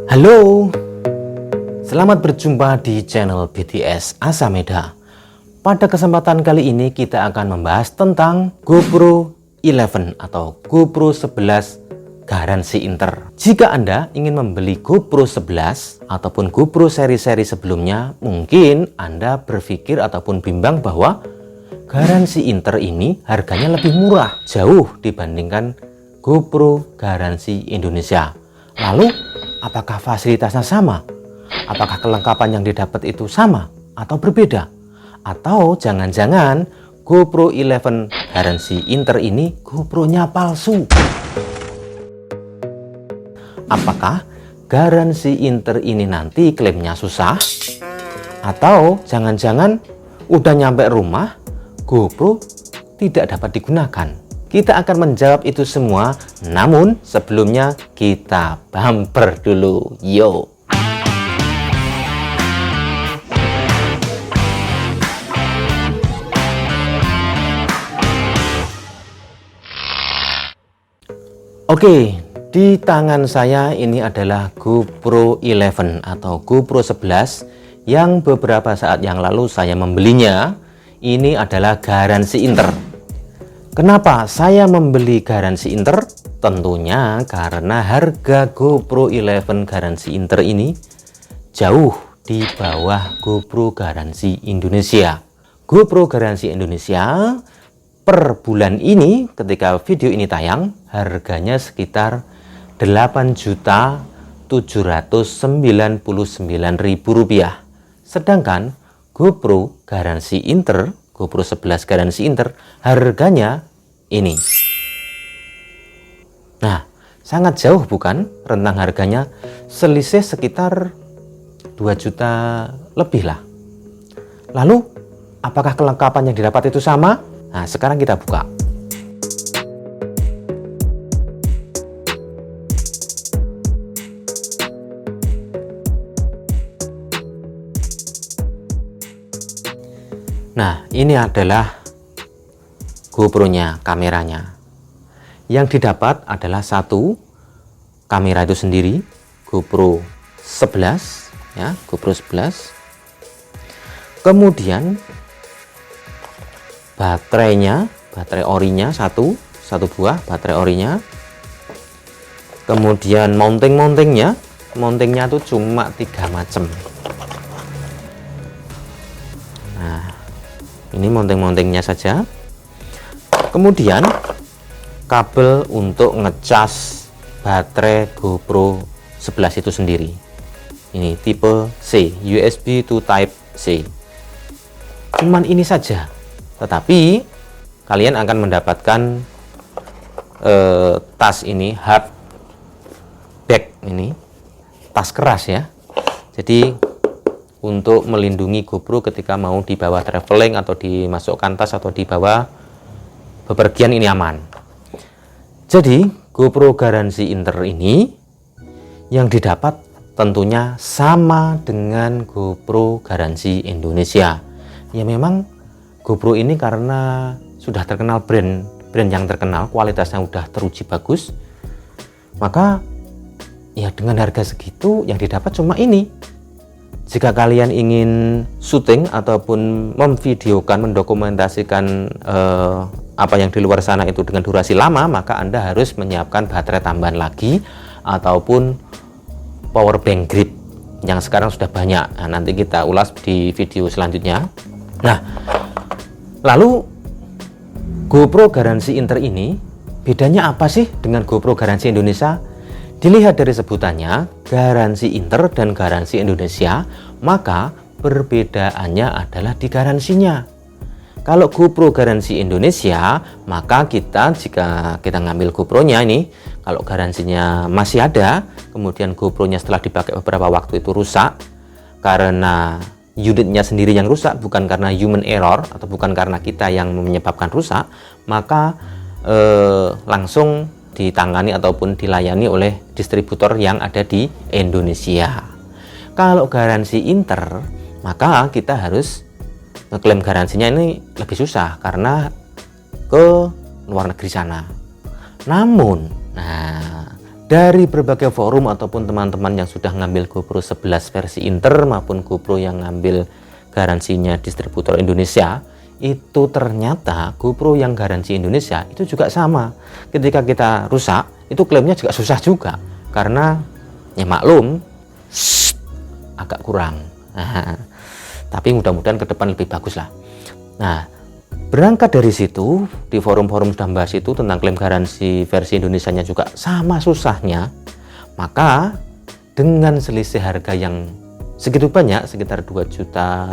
Halo, selamat berjumpa di channel BTS Asameda. Pada kesempatan kali ini kita akan membahas tentang GoPro 11 atau GoPro 11 garansi Inter. Jika Anda ingin membeli GoPro 11 ataupun GoPro seri-seri sebelumnya, mungkin Anda berpikir ataupun bimbang bahwa garansi Inter ini harganya lebih murah jauh dibandingkan GoPro garansi Indonesia. Lalu, apakah fasilitasnya sama? Apakah kelengkapan yang didapat itu sama atau berbeda? Atau jangan-jangan GoPro 11 garansi Inter ini GoPro-nya palsu? Apakah garansi Inter ini nanti klaimnya susah? Atau jangan-jangan udah nyampe rumah GoPro tidak dapat digunakan? Kita akan menjawab itu semua, namun sebelumnya kita bumper dulu, yo! Oke, di tangan saya ini adalah GoPro 11 atau GoPro 11 yang beberapa saat yang lalu saya membelinya. Ini adalah garansi Inter. Kenapa saya membeli garansi Inter? Tentunya karena harga GoPro 11 garansi Inter ini jauh di bawah GoPro garansi Indonesia. GoPro garansi Indonesia per bulan ini ketika video ini tayang harganya sekitar Rp8.799.000. Sedangkan GoPro garansi Inter, GoPro 11 garansi Inter harganya ini. Nah, sangat jauh bukan rentang harganya, selisih sekitar 2 juta lebih lah. Lalu, apakah kelengkapan yang didapat itu sama? Nah, sekarang kita buka. Nah, ini adalah GoPro-nya, kameranya. Yang didapat adalah satu kamera itu sendiri, GoPro 11, ya, GoPro 11. Kemudian baterainya, baterai orinya satu buah baterai orinya. Kemudian mountingnya tuh cuma 3 macam. Nah, ini mountingnya saja. Kemudian kabel untuk ngecas baterai GoPro 11 itu sendiri. Ini tipe C, USB to Type C. Cuman ini saja. Tetapi kalian akan mendapatkan tas ini, hard bag ini, tas keras ya. Jadi untuk melindungi GoPro ketika mau dibawa traveling atau dimasukkan tas atau dibawa bepergian ini aman. Jadi GoPro garansi Inter ini yang didapat tentunya sama dengan GoPro garansi Indonesia. Ya memang GoPro ini karena sudah terkenal brand yang terkenal, kualitasnya sudah teruji bagus, maka ya dengan harga segitu yang didapat cuma ini. Jika kalian ingin syuting ataupun memvideokan, mendokumentasikan apa yang di luar sana itu dengan durasi lama, maka Anda harus menyiapkan baterai tambahan lagi ataupun power bank grip yang sekarang sudah banyak. Nah, nanti kita ulas di video selanjutnya. Nah, lalu GoPro garansi Inter ini bedanya apa sih dengan GoPro garansi Indonesia? Dilihat dari sebutannya, garansi Inter dan garansi Indonesia, maka perbedaannya adalah di garansinya. Kalau GoPro garansi Indonesia, maka jika kita ngambil GoPro-nya ini, kalau garansinya masih ada, kemudian GoPro-nya setelah dipakai beberapa waktu itu rusak, karena unitnya sendiri yang rusak, bukan karena human error, atau bukan karena kita yang menyebabkan rusak, maka langsung ditangani ataupun dilayani oleh distributor yang ada di Indonesia. Kalau garansi Inter, maka kita harus ngeklaim garansinya ini lebih susah karena ke luar negeri sana. Namun, nah dari berbagai forum ataupun teman-teman yang sudah ngambil GoPro 11 versi Inter maupun GoPro yang ngambil garansinya distributor Indonesia, itu ternyata GoPro yang garansi Indonesia itu juga sama. Ketika kita rusak, itu klaimnya juga susah juga, karena ya maklum agak kurang. Tapi mudah-mudahan ke depan lebih bagus lah. Nah, berangkat dari situ, di forum-forum sudah bahas itu tentang klaim garansi versi Indonesianya juga sama susahnya. Maka dengan selisih harga yang segitu banyak, sekitar 2 juta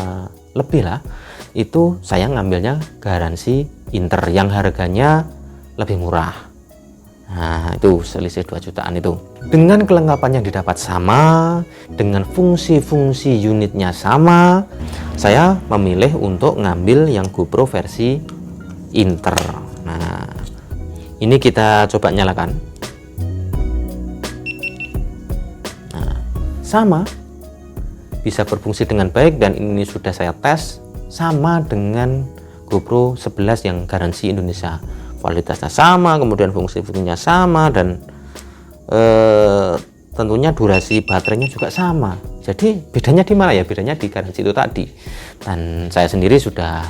lebih lah, itu saya ngambilnya garansi Inter yang harganya lebih murah. Nah, itu selisih 2 jutaan itu. Dengan kelengkapan yang didapat sama, dengan fungsi-fungsi unitnya sama, saya memilih untuk ngambil yang GoPro versi Inter. Nah, ini kita coba nyalakan. Nah, sama, bisa berfungsi dengan baik, dan ini sudah saya tes sama dengan GoPro 11 yang garansi Indonesia. Kualitasnya sama, kemudian fungsi-fungsinya sama, dan tentunya durasi baterainya juga sama. Jadi bedanya di mana ya? Bedanya di garansi itu tadi. Dan saya sendiri sudah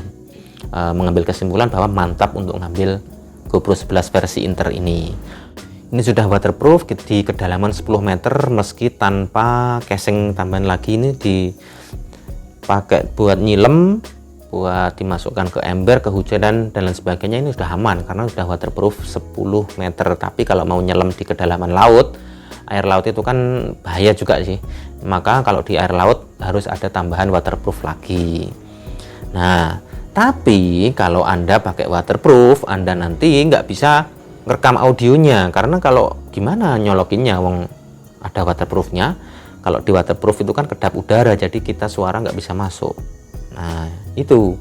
mengambil kesimpulan bahwa mantap untuk ngambil GoPro 11 versi Inter ini. Ini sudah waterproof di kedalaman 10 meter meski tanpa casing tambahan lagi. Ini dipakai buat nyilem, buat dimasukkan ke ember, ke hujan dan lain sebagainya. Ini sudah aman karena sudah waterproof 10 meter. Tapi kalau mau nyelam di kedalaman laut, air laut itu kan bahaya juga sih. Maka kalau di air laut harus ada tambahan waterproof lagi. Nah, tapi kalau Anda pakai waterproof, Anda nanti nggak bisa ngerekam audionya, karena kalau gimana nyolokinnya, wong ada waterproofnya. Kalau di waterproof itu kan kedap udara, jadi kita suara nggak bisa masuk. Nah, itu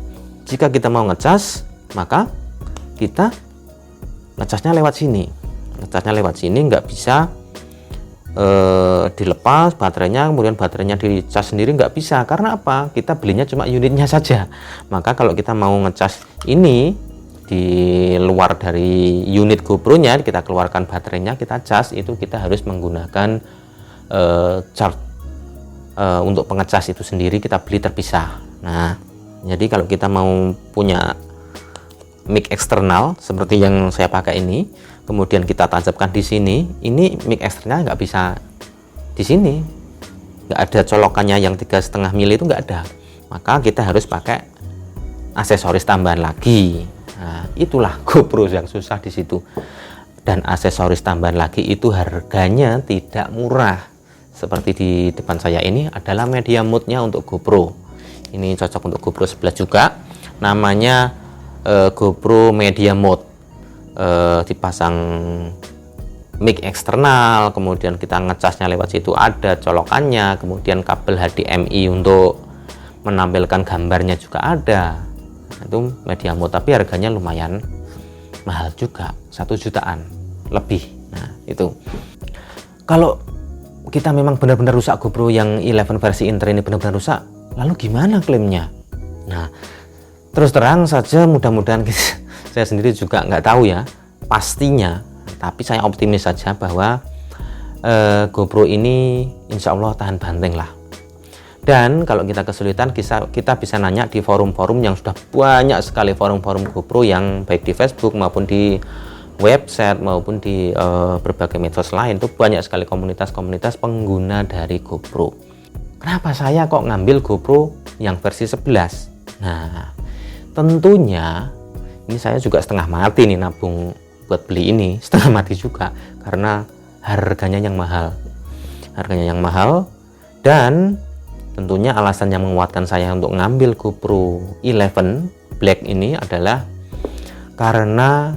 jika kita mau ngecas, maka kita ngecasnya lewat sini. Ngecasnya lewat sini, nggak bisa dilepas baterainya, kemudian baterainya dicas sendiri, nggak bisa. Karena apa? Kita belinya cuma unitnya saja. Maka kalau kita mau ngecas ini di luar dari unit GoPro-nya, kita keluarkan baterainya, kita cas, itu kita harus menggunakan charge untuk pengecas itu sendiri, kita beli terpisah. Nah, jadi kalau kita mau punya mic eksternal seperti yang saya pakai ini, kemudian kita tancapkan di sini, ini mic eksternal nggak bisa di sini, nggak ada colokannya yang 3,5 mili itu nggak ada. Maka kita harus pakai aksesoris tambahan lagi. Nah, itulah GoPro yang susah di situ. Dan aksesoris tambahan lagi itu harganya tidak murah. Seperti di depan saya ini adalah media mode-nya untuk GoPro. Ini cocok untuk GoPro 11 juga. Namanya GoPro Media Mode. Dipasang mic eksternal, kemudian kita ngecasnya lewat situ, ada colokannya, kemudian kabel HDMI untuk menampilkan gambarnya juga ada. Itu media mode, tapi harganya lumayan mahal juga, 1 jutaan lebih. Nah, itu kalau kita memang benar-benar rusak GoPro yang 11 versi Inter ini, benar-benar rusak, lalu gimana klaimnya? Nah, terus terang saja, mudah-mudahan saya sendiri juga nggak tahu ya pastinya, tapi saya optimis saja bahwa GoPro ini insya Allah tahan banting lah. Dan kalau kita kesulitan, kita bisa nanya di forum-forum yang sudah banyak sekali, forum-forum GoPro yang baik di Facebook maupun di website maupun di berbagai medsos lain. Itu banyak sekali komunitas-komunitas pengguna dari GoPro. Kenapa saya kok ngambil GoPro yang versi 11? Nah, tentunya ini saya juga setengah mati nih nabung buat beli ini, setengah mati juga karena harganya yang mahal. Harganya yang mahal, dan tentunya alasan yang menguatkan saya untuk ngambil GoPro 11 Black ini adalah karena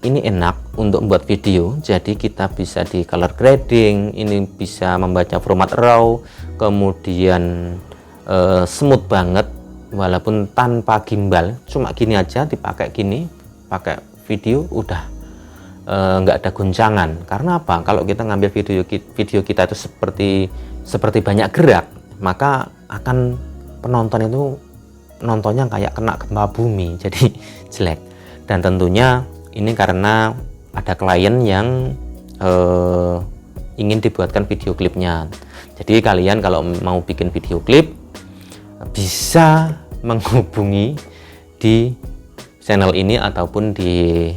ini enak untuk membuat video. Jadi kita bisa di color grading, ini bisa membaca format RAW, kemudian smooth banget walaupun tanpa gimbal, cuma gini aja dipakai gini, pakai video udah nggak ada goncangan. Karena apa? Kalau kita ngambil video kita itu seperti banyak gerak, maka akan penonton itu nontonnya kayak kena gempa bumi, jadi jelek. Dan tentunya ini karena ada klien yang ingin dibuatkan video klipnya. Jadi kalian kalau mau bikin video klip bisa menghubungi di channel ini ataupun di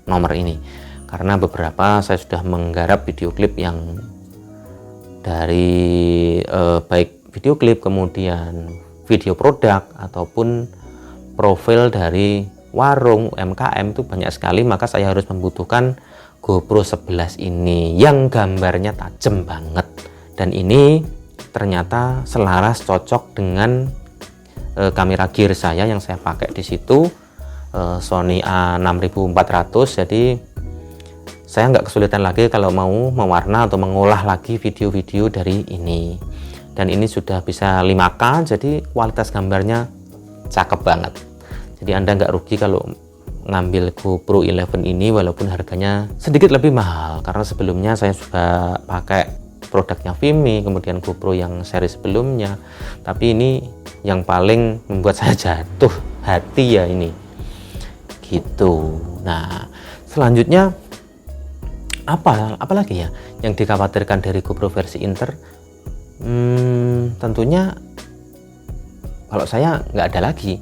nomor ini, karena beberapa saya sudah menggarap video klip yang dari baik video klip, kemudian video produk ataupun profil dari warung UMKM itu banyak sekali, maka saya harus membutuhkan GoPro 11 ini yang gambarnya tajam banget, dan ini ternyata selaras cocok dengan kamera gear saya yang saya pakai di situ, Sony A6400. Jadi saya nggak kesulitan lagi kalau mau mewarna atau mengolah lagi video-video dari ini, dan ini sudah bisa 5K, jadi kualitas gambarnya cakep banget. Jadi Anda nggak rugi kalau ngambil GoPro 11 ini, walaupun harganya sedikit lebih mahal, karena sebelumnya saya sudah pakai produknya Vimy, kemudian GoPro yang seri sebelumnya, tapi ini yang paling membuat saya jatuh hati ya ini gitu. Nah, selanjutnya apalagi ya yang dikhawatirkan dari GoPro versi Inter? Tentunya kalau saya nggak ada lagi.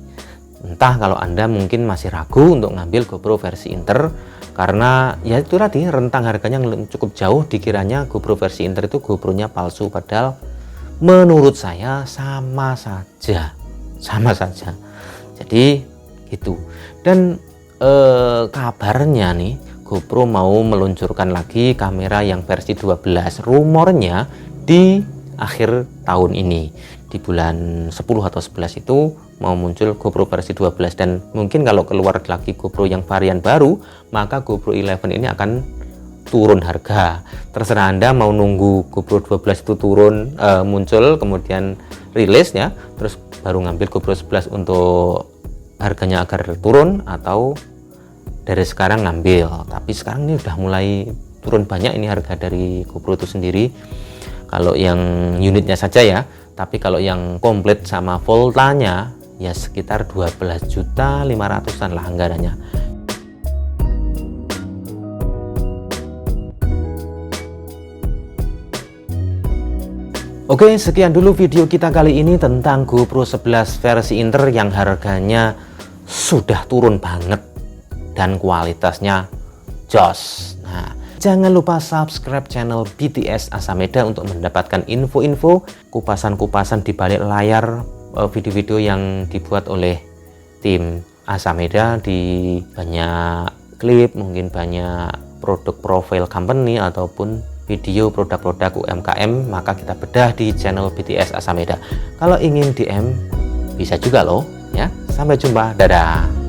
Entah kalau Anda mungkin masih ragu untuk ngambil GoPro versi Inter, karena ya itu tadi rentang harganya cukup jauh. Dikiranya GoPro versi Inter itu GoPro-nya palsu, padahal menurut saya sama saja. Jadi gitu. Dan kabarnya nih GoPro mau meluncurkan lagi kamera yang versi 12. Rumornya di akhir tahun ini, di bulan 10 atau 11 itu mau muncul GoPro versi 12, dan mungkin kalau keluar lagi GoPro yang varian baru, maka GoPro 11 ini akan turun harga. Terserah Anda mau nunggu GoPro 12 itu turun, muncul kemudian rilis ya, terus baru ngambil GoPro 11 untuk harganya agar turun, atau dari sekarang ngambil. Tapi sekarang ini udah mulai turun banyak ini harga dari GoPro itu sendiri, kalau yang unitnya saja ya. Tapi kalau yang komplit sama voltanya ya sekitar 12.500.000-an lah anggarannya. Oke, sekian dulu video kita kali ini tentang GoPro 11 versi Inter yang harganya sudah turun banget dan kualitasnya jos. Nah, jangan lupa subscribe channel BTS Asameda untuk mendapatkan info-info, kupasan-kupasan di balik layar video-video yang dibuat oleh tim Asameda, di banyak klip, mungkin banyak produk profile company ataupun video produk-produk UMKM, maka kita bedah di channel BTS Asameda. Kalau ingin DM bisa juga loh ya. Sampai jumpa, dadah.